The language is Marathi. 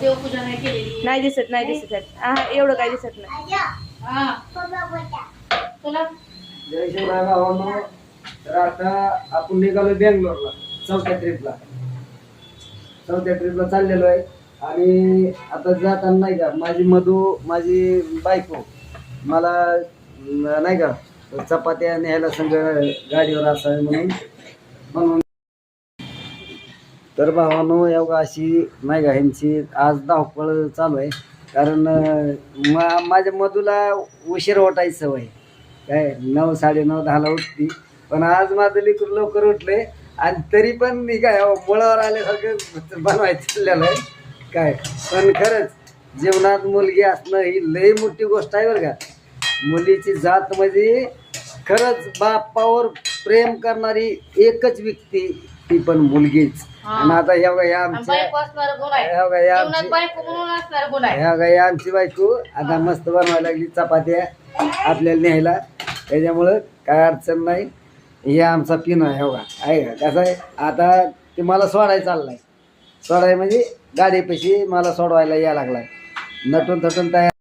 देवपूजा नाही केलेली. नाही दिसत एवढं काही दिसत नाही. तुला जय शिवराय भावांनो. तर आता आपण निघालो बेंगलोरला चौथ्या ट्रिपला चाललेलो आहे. आणि आता जाताना नाही का माझी बायको मला नाही का चपात्या न्यायला संग गाडीवर असावी म्हणून तर भावानो एवढा अशी नाही का ह्यांची आज धावपळ चालू आहे. कारण माझ्या मधूला उशीर उठायची सवय काय 9, 9:30, 10ला उठती. पण आज माझं लेकरू लवकर उठले आणि तरी पण मी काय मुळावर आल्यासारखं बनवायचं चाललेलं आहे काय. पण खरंच जीवनात मुलगी असणं ही लई मोठी गोष्ट आहे बरं का. मुलीची जात म्हणजे खरंच बापावर प्रेम करणारी एकच व्यक्ती ती पण मुलगीच. आणि आता ह्या आमची बायको आता मस्त बनवायला लागली चपात्या आपल्याला न्यायला. त्याच्यामुळं काय अडचण नाही. हे आमचा पिन आहे बघा आहे का. कसं आहे आता ते मला सोडायला चाललाय म्हणजे गाडीपाशी मला सोडवायला यायला लागलाय. नटून तटून तयार